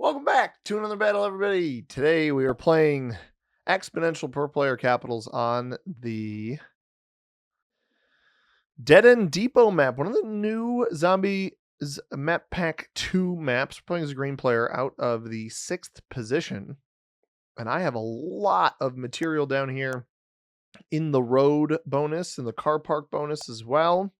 Welcome back to another battle, everybody. Today we are playing exponential per player capitals on the Dead End Depot map, one of the new Zombies Map Pack 2 maps. We're playing as a green player out of the 6th position. And I have a lot of material down here in the road bonus and the car park bonus as well.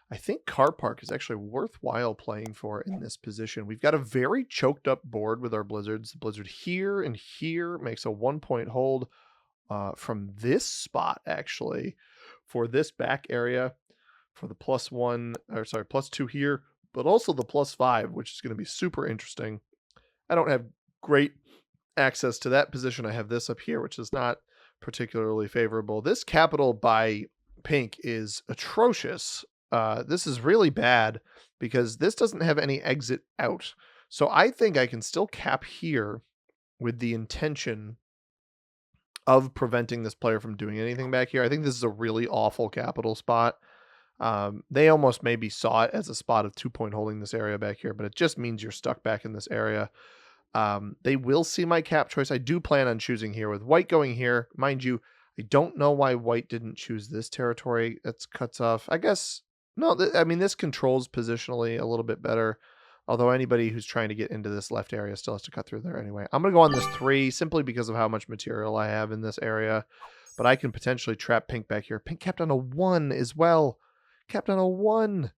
I think car park is actually worthwhile playing for in this position. We've got a very choked up board with our blizzards. The blizzard here and here makes a 1-point hold from this spot, actually, for this back area for the +2 here, but also the +5, which is going to be super interesting. I don't have great access to that position. I have this up here, which is not particularly favorable. This capital by pink is atrocious. This is really bad because this doesn't have any exit out. So I think I can still cap here with the intention of preventing this player from doing anything back here. I think this is a really awful capital spot. They almost maybe saw it as a spot of 2-point holding this area back here, but it just means you're stuck back in this area. They will see my cap choice. I do plan on choosing here with white going here. Mind you, I don't know why white didn't choose this territory. That's cuts off. I guess, no, I mean, this controls positionally a little bit better. Although anybody who's trying to get into this left area still has to cut through there anyway. I'm going to go on this 3 simply because of how much material I have in this area. But I can potentially trap pink back here. Pink capped on a 1 as well. Capped on a 1.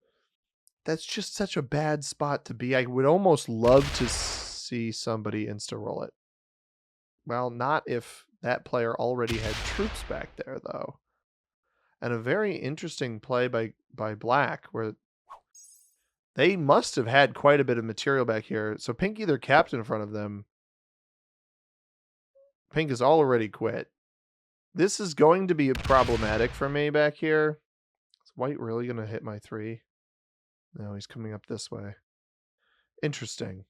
That's just such a bad spot to be. I would almost love to see somebody insta-roll it. Well, not if that player already had troops back there, though. And a very interesting play by black, where they must have had quite a bit of material back here. So pink either capped in front of them. Pink has already quit. This is going to be problematic for me back here. Is white really going to hit my 3? No, he's coming up this way. Interesting.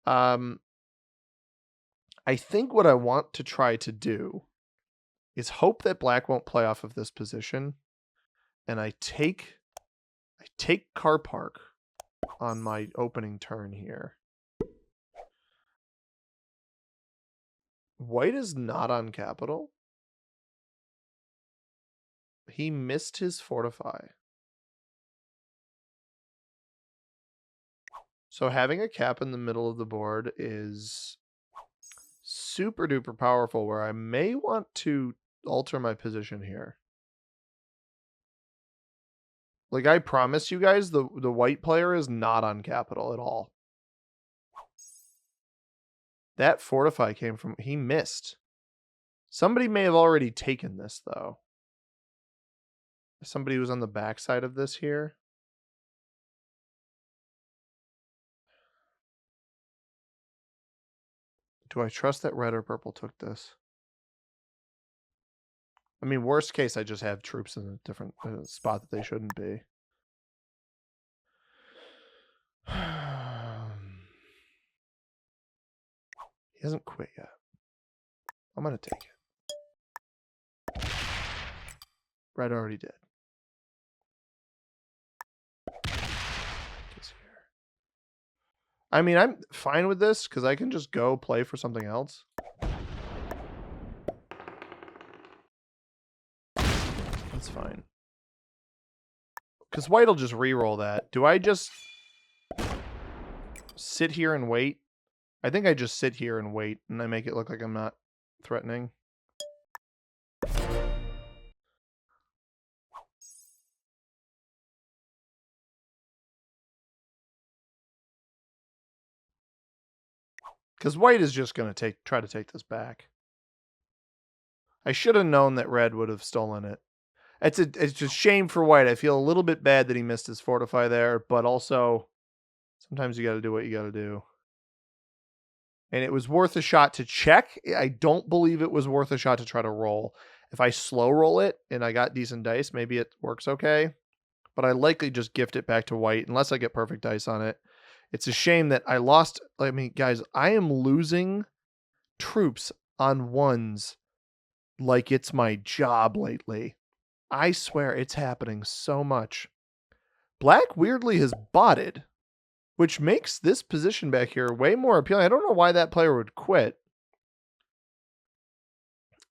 I think what I want to try to do is hope that black won't play off of this position. And I take car park on my opening turn here. White is not on capital. He missed his fortify. So having a cap in the middle of the board is super duper powerful, where I may want to alter my position here. Like, I promise you guys, the white player is not on capital at all. That fortify came from... He missed. Somebody may have already taken this, though. Somebody was on the backside of this here. Do I trust that red or purple took this? I mean, worst case, I just have troops in a different spot that they shouldn't be. He hasn't quit yet. I'm going to take it. Red already did. I mean, I'm fine with this because I can just go play for something else. That's fine. Because white will just re-roll that. Do I just sit here and wait? I think I just sit here and wait, and I make it look like I'm not threatening. Because white is just going to try to take this back. I should have known that red would have stolen it. It's a shame for white. I feel a little bit bad that he missed his fortify there, but also sometimes you got to do what you got to do. And it was worth a shot to check. I don't believe it was worth a shot to try to roll. If I slow roll it and I got decent dice, maybe it works okay. But I likely just gift it back to white unless I get perfect dice on it. It's a shame that I lost. I mean, guys, I am losing troops on 1s like it's my job lately. I swear it's happening so much. Black weirdly has botted, which makes this position back here way more appealing. I don't know why that player would quit.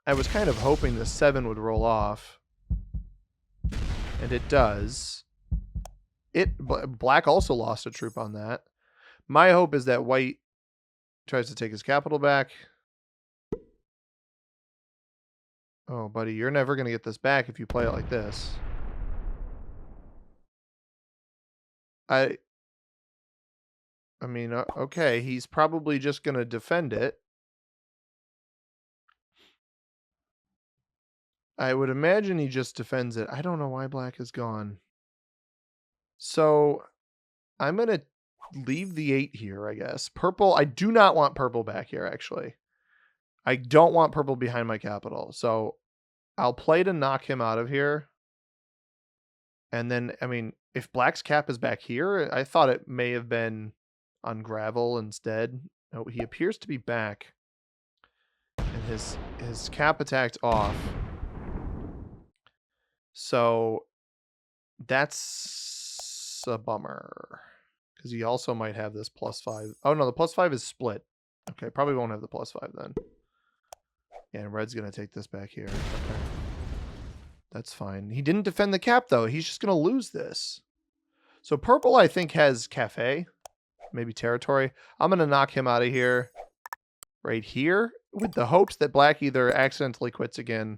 I was kind of hoping the 7 would roll off, and it does. Black also lost a troop on that. My hope is that white tries to take his capital back. Oh, buddy, you're never going to get this back if you play it like this. I mean, okay, he's probably just going to defend it. I would imagine he just defends it. I don't know why black is gone. So I'm going to leave the 8 here, I guess. Purple, I do not want purple back here, actually. I don't want purple behind my capital. So I'll play to knock him out of here. And then, I mean, if black's cap is back here, I thought it may have been on gravel instead. No, he appears to be back. And his cap attacked off. So that's a bummer. Because he also might have this +5. Oh, no, the +5 is split. Okay, probably won't have the +5 then. Yeah, and red's going to take this back here. Okay. That's fine. He didn't defend the cap, though. He's just going to lose this. So purple, I think, has cafe. Maybe territory. I'm going to knock him out of here. Right here. With the hopes that black either accidentally quits again.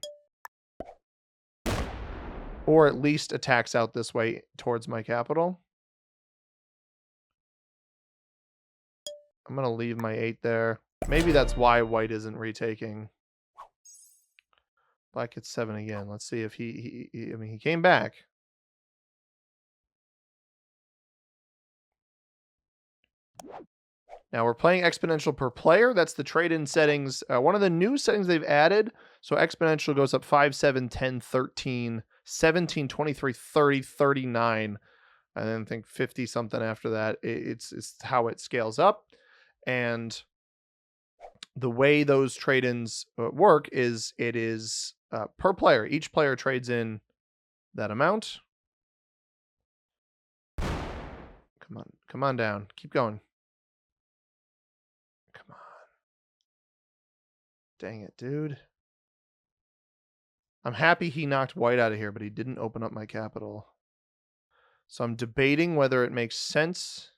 Or at least attacks out this way towards my capital. I'm going to leave my 8 there. Maybe that's why white isn't retaking. Black gets 7 again. Let's see if I mean, he came back. Now we're playing exponential per player. That's the trade-in settings. One of the new settings they've added. So exponential goes up 5, 7, 10, 13, 17, 23, 30, 39. And then I think 50 something after that. It's how it scales up. And the way those trade-ins work is it is per player. Each player trades in that amount. Come on down. Keep going. Come on. Dang it, dude. I'm happy he knocked white out of here, but he didn't open up my capital. So I'm debating whether it makes sense.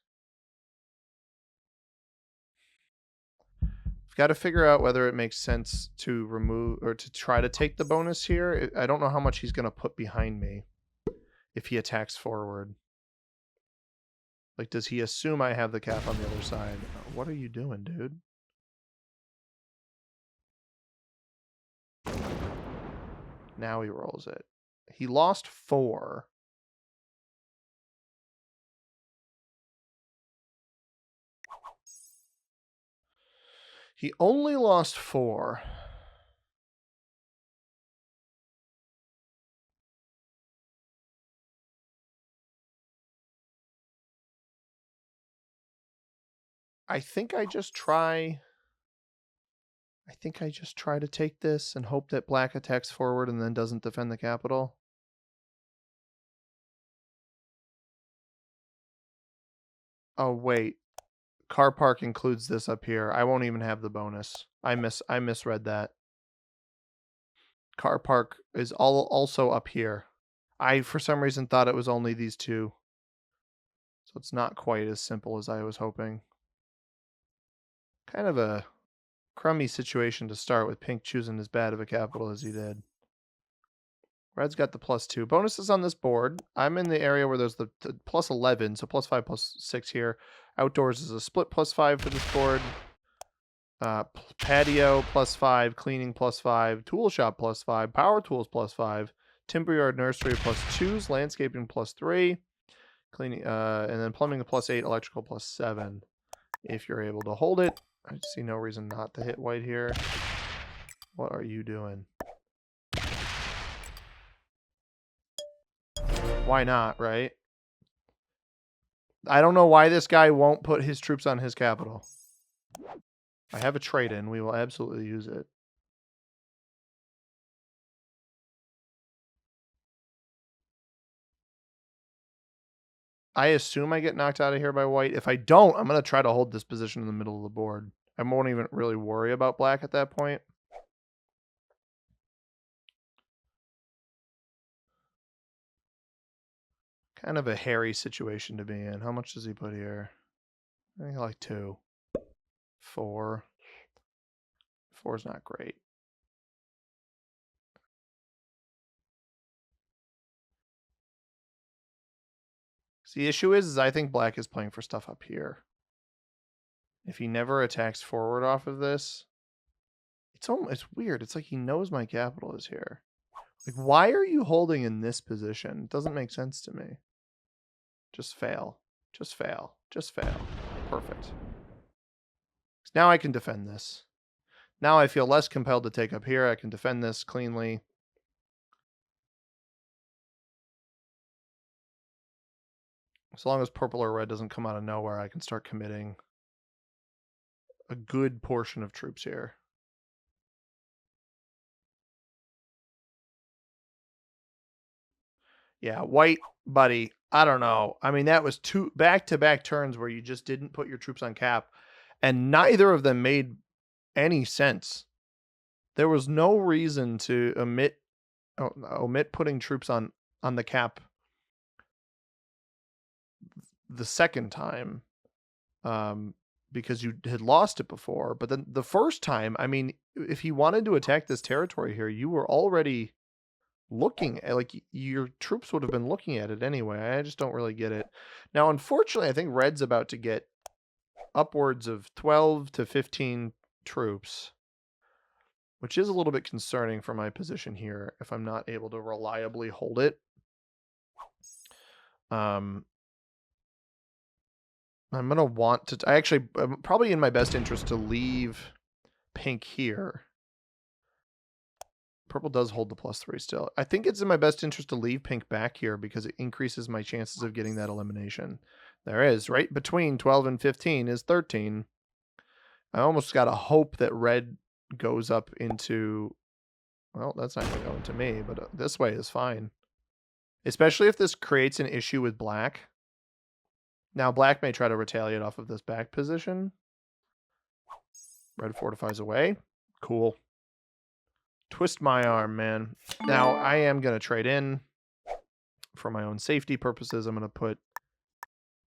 I've got to figure out whether it makes sense to remove or to try to take the bonus here. I don't know how much he's going to put behind me if he attacks forward. Like, does he assume I have the cap on the other side? What are you doing, dude? Now he rolls it. He lost 4. He only lost 4. I think I just try to take this and hope that black attacks forward and then doesn't defend the capital. Oh, wait. Car park includes this up here. I won't even have the bonus. I misread that. Car park is also up here. I, for some reason, thought it was only these 2. So it's not quite as simple as I was hoping. Kind of a crummy situation to start with pink choosing as bad of a capital as he did. Red's got the +2. Bonuses on this board. I'm in the area where there's the +11, so +5, +6 here. Outdoors is a split +5 for this board. Patio +5, cleaning +5, tool shop +5, power tools +5, timberyard nursery +2s, landscaping +3, cleaning, and then plumbing a +8, electrical +7. If you're able to hold it, I see no reason not to hit white here. What are you doing? Why not, right? I don't know why this guy won't put his troops on his capital. I have a trade-in. We will absolutely use it. I assume I get knocked out of here by white. If I don't, I'm going to try to hold this position in the middle of the board. I won't even really worry about black at that point. Kind of a hairy situation to be in. How much does he put here? I think like 2. 4. 4 is not great. So the issue is I think black is playing for stuff up here. If he never attacks forward off of this, it's weird. It's like he knows my capital is here. Like, why are you holding in this position? It doesn't make sense to me. Just fail. Just fail. Just fail. Perfect. Now I can defend this. Now I feel less compelled to take up here. I can defend this cleanly. As long as purple or red doesn't come out of nowhere, I can start committing a good portion of troops here. Yeah, white, buddy, I don't know. I mean, that was 2 back-to-back turns where you just didn't put your troops on cap, and neither of them made any sense. There was no reason to omit putting troops on the cap the second time, because you had lost it before. But then the first time, I mean, if he wanted to attack this territory here, you were already looking at, like, your troops would have been looking at it anyway. I just don't really get it. Now, unfortunately, I think red's about to get upwards of 12 to 15 troops, which is a little bit concerning for my position here if I'm not able to reliably hold it. I'm going to want to... I'm probably in my best interest to leave pink here. Purple does hold the +3 still. I think it's in my best interest to leave pink back here because it increases my chances of getting that elimination. There is. Right between 12 and 15 is 13. I almost got to hope that red goes up into... Well, that's not going to go into me, but this way is fine. Especially if this creates an issue with black. Now, black may try to retaliate off of this back position. Red fortifies away. Cool. Twist my arm, man. Now, I am going to trade in. For my own safety purposes, I'm going to put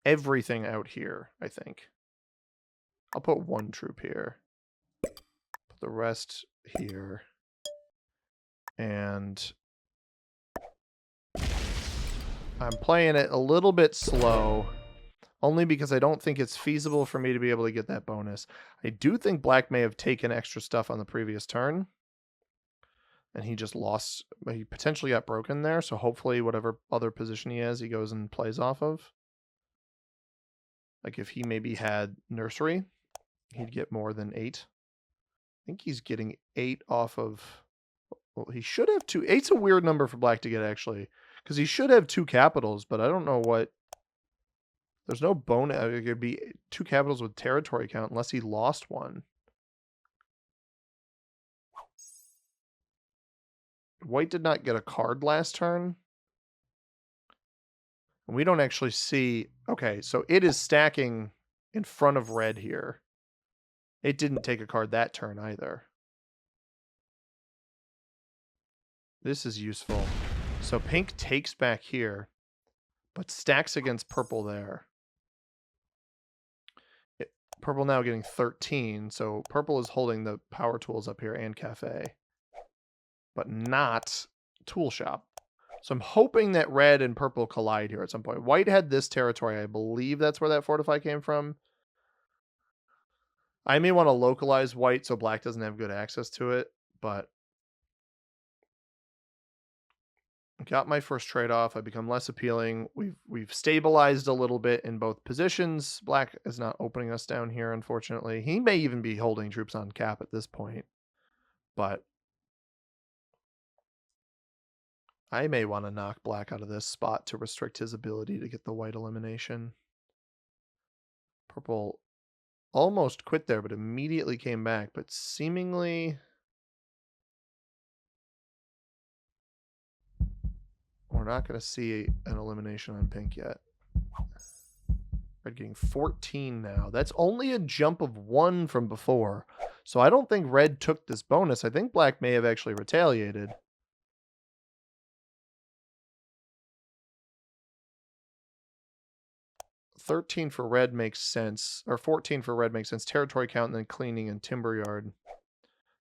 everything out here, I think. I'll put 1 troop here. Put the rest here. And I'm playing it a little bit slow, only because I don't think it's feasible for me to be able to get that bonus. I do think black may have taken extra stuff on the previous turn, and he just lost. He potentially got broken there, so hopefully whatever other position he has, he goes and plays off of. Like if he maybe had nursery, he'd get more than 8. I think he's getting 8 off of... Well, he should have 2. 8's a weird number for black to get, actually, because he should have 2 capitals, but I don't know what... There's no bonus. It could be 2 capitals with territory count unless he lost 1. White did not get a card last turn. We don't actually see... Okay, so it is stacking in front of red here. It didn't take a card that turn either. This is useful. So pink takes back here, but stacks against purple there. Purple now getting 13, so purple is holding the power tools up here and cafe, but not tool shop. So I'm hoping that red and purple collide here at some point. White had this territory. I believe that's where that fortify came from. I may want to localize white so black doesn't have good access to it, but got my first trade-off. I become less appealing. We've stabilized a little bit in both positions. Black is not opening us down here, unfortunately. He may even be holding troops on cap at this point, but I may want to knock black out of this spot to restrict his ability to get the white elimination. Purple almost quit there, but immediately came back, but seemingly... We're not going to see an elimination on pink yet. Red getting 14 now. That's only a jump of 1 from before. So I don't think red took this bonus. I think black may have actually retaliated. $13 for red makes sense. Or 14 for red makes sense. Territory count and then cleaning and timber yard.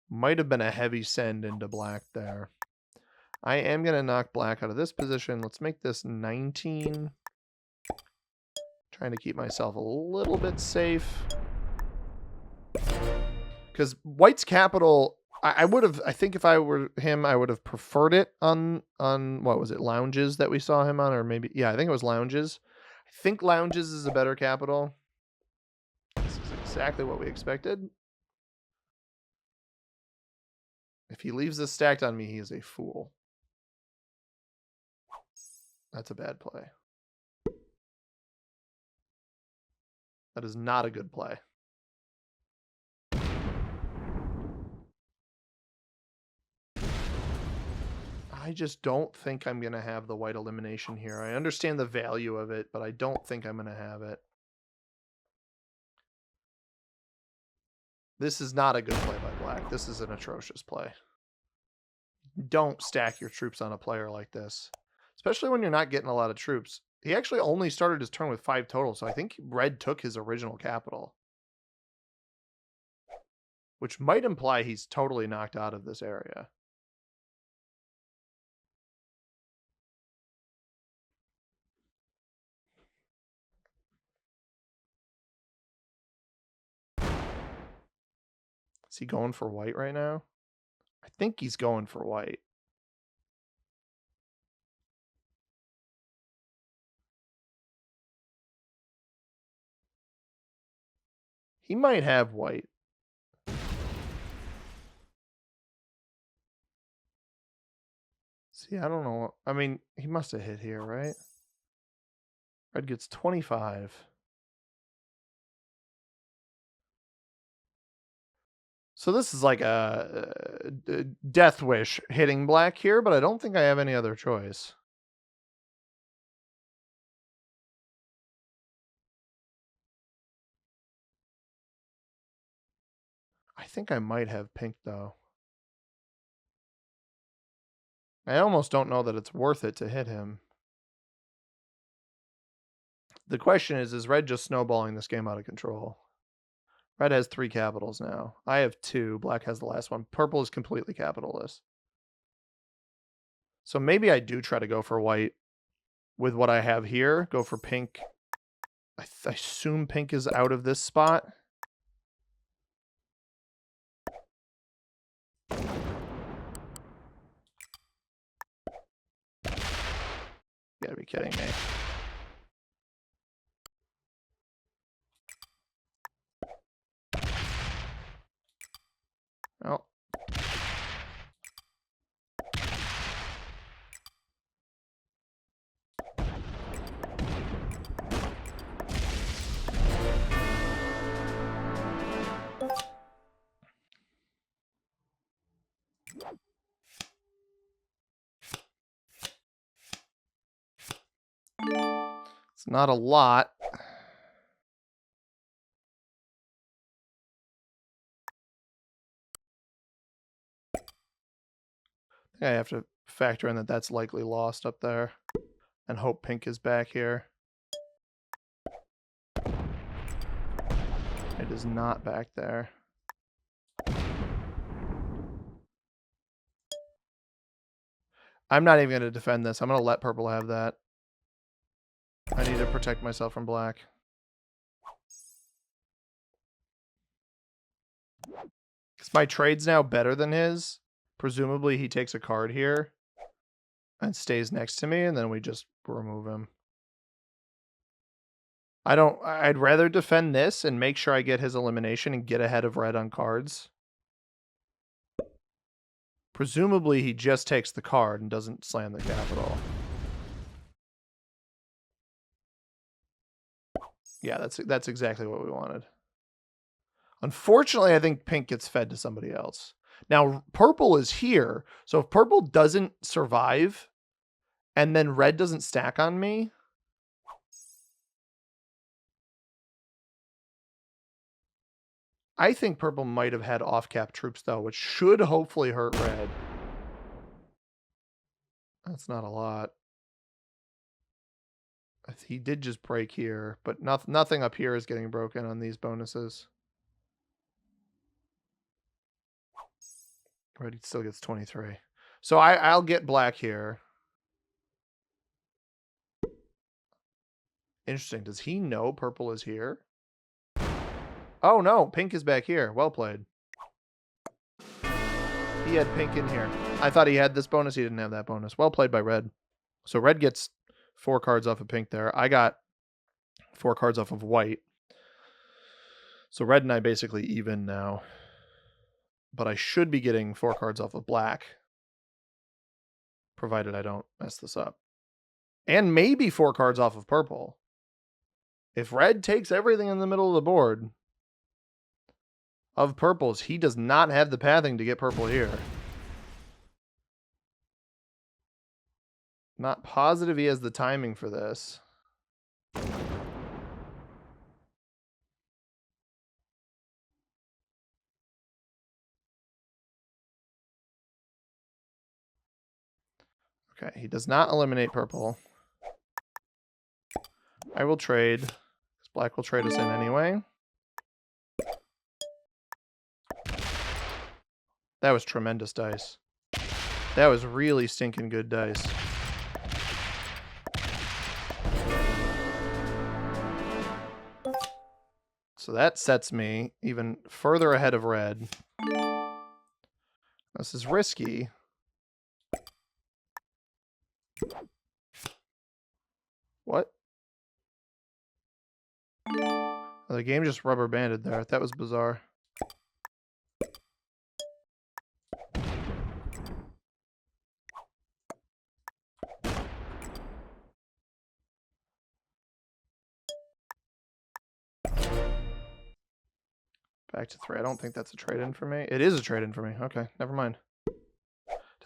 Might have been a heavy send into black there. I am going to knock black out of this position. Let's make this 19. Trying to keep myself a little bit safe. Because white's capital, I would have, I think if I were him, I would have preferred it on what was it, lounges that we saw him on, or maybe, yeah, I think it was lounges. I think lounges is a better capital. This is exactly what we expected. If he leaves this stacked on me, he is a fool. That's a bad play. That is not a good play. I just don't think I'm going to have the white elimination here. I understand the value of it, but I don't think I'm going to have it. This is not a good play by black. This is an atrocious play. Don't stack your troops on a player like this, especially when you're not getting a lot of troops. He actually only started his turn with 5 total, so I think red took his original capital, which might imply he's totally knocked out of this area. Is he going for white right now? I think he's going for white. He might have white. See, I don't know. I mean, he must have hit here, right? Red gets 25. So this is like a death wish hitting black here, but I don't think I have any other choice. I think I might have pink, though. I almost don't know that it's worth it to hit him. The question is red just snowballing this game out of control? Red has 3 capitals now. I have 2. Black has the last one. Purple is completely capitalless. So maybe I do try to go for white with what I have here. Go for pink. I assume pink is out of this spot. You gotta be kidding me. Well. It's not a lot. I have to factor in that that's likely lost up there and hope pink is back here. It is not back there. I'm not even going to defend this. I'm going to let purple have that. I need to protect myself from black. Because my trade's now better than his. Presumably he takes a card here and stays next to me, and then we just remove him. I'd rather defend this and make sure I get his elimination and get ahead of red on cards. Presumably he just takes the card and doesn't slam the capital. Yeah, that's exactly what we wanted. Unfortunately, I think pink gets fed to somebody else. Now, purple is here, so if purple doesn't survive and then red doesn't stack on me, I think purple might have had off-cap troops, though, which should hopefully hurt red. That's not a lot. He did just break here, but nothing up here is getting broken on these bonuses. Red still gets 23. So I'll get black here. Interesting. Does he know purple is here? Oh, no. Pink is back here. Well played. He had pink in here. I thought he had this bonus. He didn't have that bonus. Well played by red. So red gets 4 cards off of pink there. I got 4 cards off of white. So red and I basically even now. But I should be getting 4 cards off of black. Provided I don't mess this up. And maybe 4 cards off of purple. If red takes everything in the middle of the board of purples, he does not have the pathing to get purple here. Not positive he has the timing for this. Okay, he does not eliminate purple. I will trade, because black will trade us in anyway. That was tremendous dice. That was really stinking good dice. So that sets me even further ahead of red. This is risky. What? Oh, the game just rubber banded there. That was bizarre. Back to 3. I don't think that's a trade-in for me. It is a trade-in for me. Okay, never mind.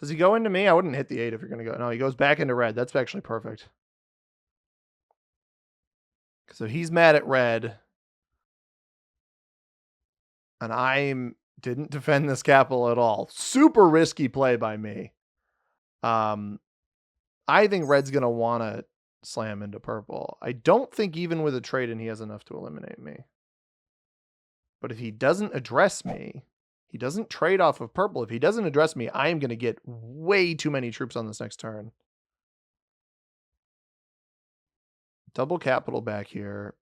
Does he go into me? I wouldn't hit the 8 if you're going to go. No, he goes back into red. That's actually perfect. So he's mad at red. And I didn't defend this capital at all. Super risky play by me. I think red's going to want to slam into purple. I don't think even with a trade-in he has enough to eliminate me. But if he doesn't address me, he doesn't trade off of purple. If he doesn't address me, I am going to get way too many troops on this next turn. Double capital back here.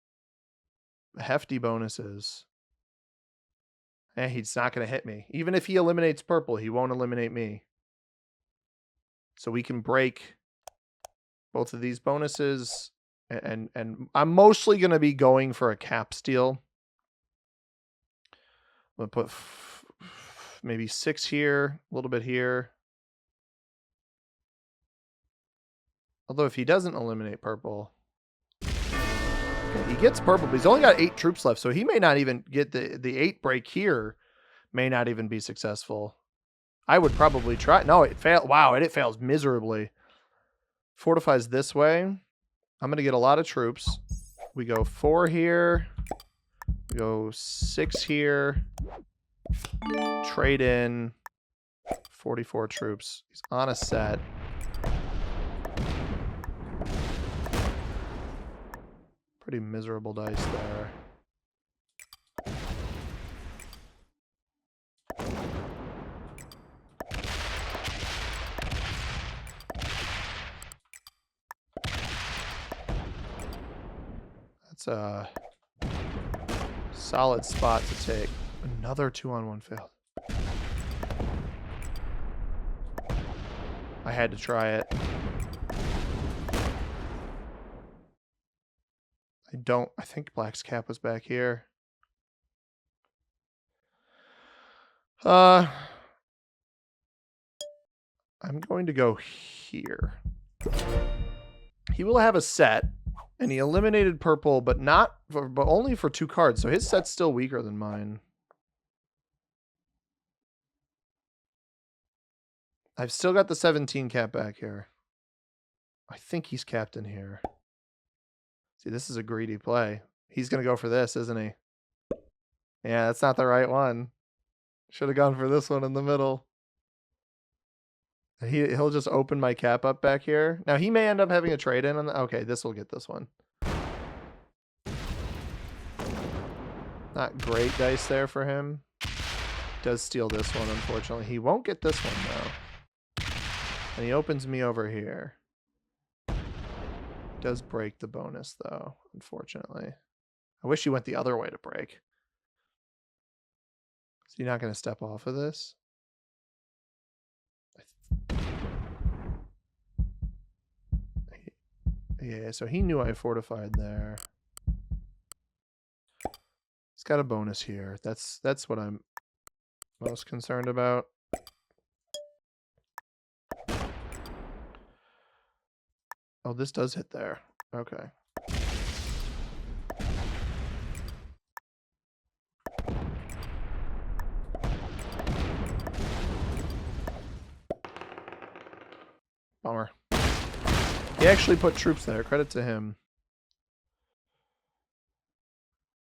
Hefty bonuses. He's not going to hit me. Even if he eliminates purple, he won't eliminate me. So we can break both of these bonuses. And I'm mostly going to be going for a cap steal. I'm going to put maybe 6 here, a little bit here. Although if he doesn't eliminate purple... Okay, he gets purple, but he's only got 8 troops left, so he may not even get the 8 break here. May not even be successful. I would probably try. No, it failed. Wow, and it fails miserably. Fortifies this way. I'm going to get a lot of troops. We go 4 here. We go 6 here. Trade in 44 troops. He's on a set. Pretty miserable dice there. That's a solid spot to take. Another 2-on-1 failed. I had to try it. I think black's cap was back here. I'm going to go here. He will have a set, and he eliminated purple, but only for 2 cards. So his set's still weaker than mine. I've still got the 17 cap back here. I think he's capped in here. See, this is a greedy play. He's going to go for this, isn't he? Yeah, that's not the right one. Should have gone for this one in the middle. He'll just open my cap up back here. Now he may end up having a trade in on the, okay, this will get this one. Not great dice there for him. Does steal this one, unfortunately. He won't get this one though. And he opens me over here. Does break the bonus though, unfortunately. I wish he went the other way to break. Is he not going to step off of this? Yeah, so he knew I fortified there. He's got a bonus here. That's what I'm most concerned about. Oh, this does hit there. Okay. Bummer. He actually put troops there. Credit to him.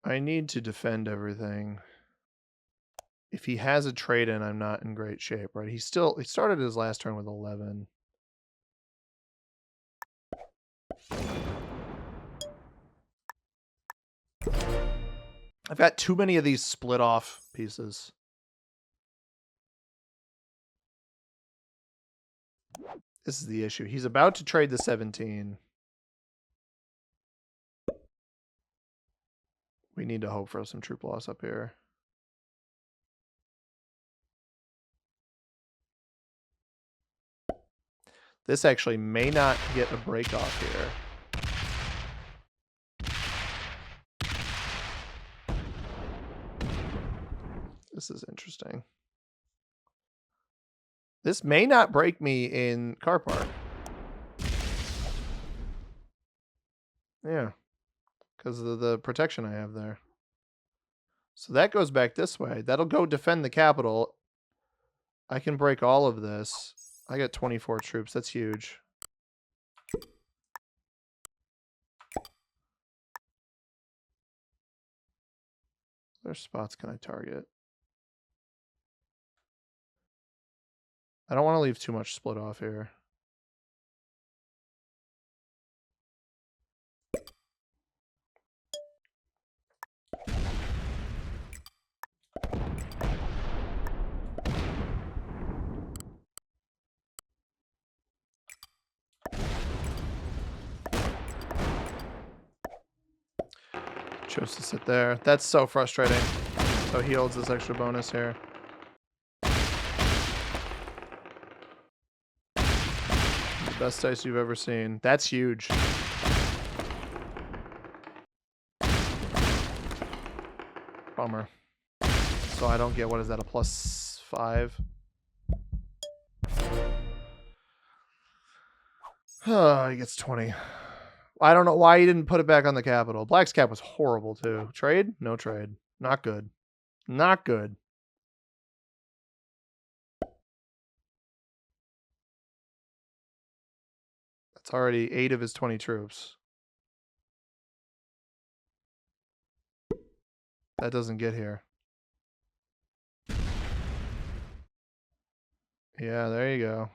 I need to defend everything. If he has a trade in, I'm not in great shape, right? He started his last turn with 11. I've got too many of these split off pieces. This is the issue. He's about to trade the 17. We need to hope for some troop loss up here. This actually may not get a break off here. This is interesting. This may not break me in car park. Yeah. Because of the protection I have there. So that goes back this way. That'll go defend the capital. I can break all of this. I got 24 troops. That's huge. What spots can I target? I don't want to leave too much split off here. Chose to sit there. That's so frustrating. So he holds this extra bonus here. The best dice you've ever seen. That's huge. Bummer. So I don't get, what is that, a +5? Oh, he gets 20. I don't know why he didn't put it back on the capital. Black's cap was horrible too. Trade? No trade. Not good. Not good. That's already 8 of his 20 troops. That doesn't get here. Yeah, there you go.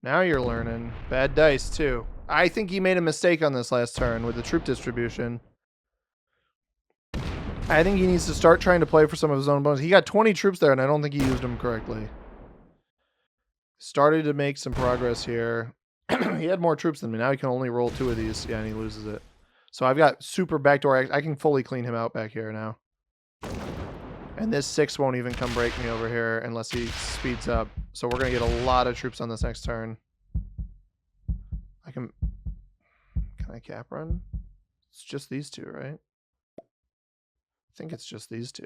Now you're learning. Bad dice, too. I think he made a mistake on this last turn with the troop distribution. I think he needs to start trying to play for some of his own bonus. He got 20 troops there, and I don't think he used them correctly. Started to make some progress here. He had more troops than me. Now he can only roll 2 of these. Yeah, and he loses it. So I've got super backdoor. I can fully clean him out back here now. And this 6 won't even come break me over here unless he speeds up. So we're going to get a lot of troops on this next turn. Can I cap run? It's just these 2, right? I think it's just these 2.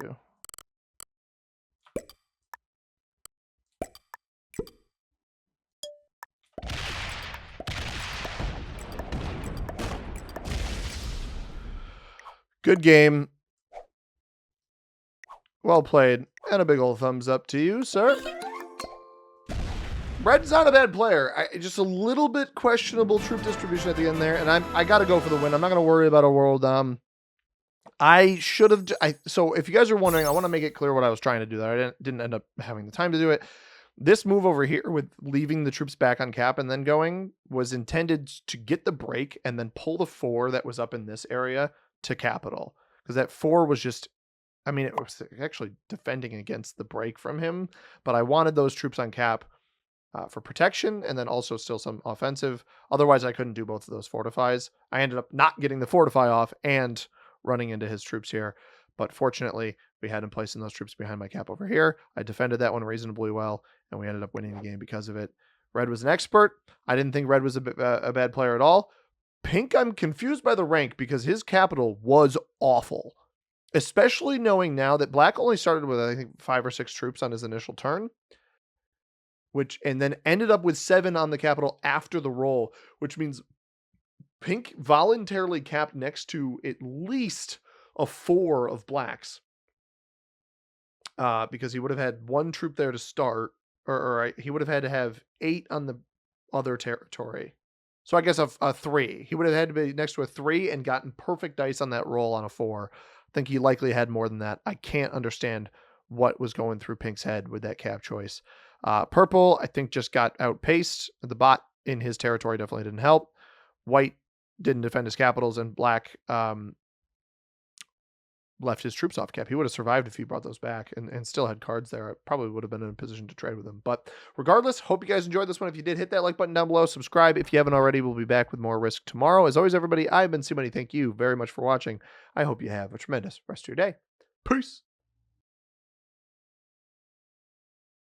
Good game. Well played. And a big old thumbs up to you, sir. Red's not a bad player. Just a little bit questionable troop distribution at the end there. And I got to go for the win. I'm not going to worry about a world I should have. So if you guys are wondering, I want to make it clear what I was trying to do there. I didn't end up having the time to do it. This move over here with leaving the troops back on cap and then going was intended to get the break and then pull the 4 that was up in this area to capital. Because that 4 was just, I mean, it was actually defending against the break from him, but I wanted those troops on cap for protection and then also still some offensive. Otherwise, I couldn't do both of those fortifies. I ended up not getting the fortify off and running into his troops here. But fortunately, we had him placing those troops behind my cap over here. I defended that one reasonably well, and we ended up winning the game because of it. Red was an expert. I didn't think Red was a bad player at all. Pink, I'm confused by the rank because his capital was awful, especially knowing now that Black only started with, I think, 5 or 6 troops on his initial turn, and then ended up with 7 on the capital after the roll, which means Pink voluntarily capped next to at least a 4 of Black's, because he would have had 1 troop there to start, or he would have had to have 8 on the other territory. So I guess a 3. He would have had to be next to a 3 and gotten perfect dice on that roll on a 4. I think he likely had more than that. I can't understand what was going through Pink's head with that cap choice. Purple, I think, just got outpaced. The bot in his territory definitely didn't help. White didn't defend his capitals, and Black left his troops off cap. He would have survived if he brought those back and still had cards there. I probably would have been in a position to trade with him. But regardless, hope you guys enjoyed this one. If you did, hit that like button down below. Subscribe if you haven't already. We'll be back with more Risk tomorrow. As always, everybody, I've been C Money. Thank you very much for watching. I hope you have a tremendous rest of your day. Peace.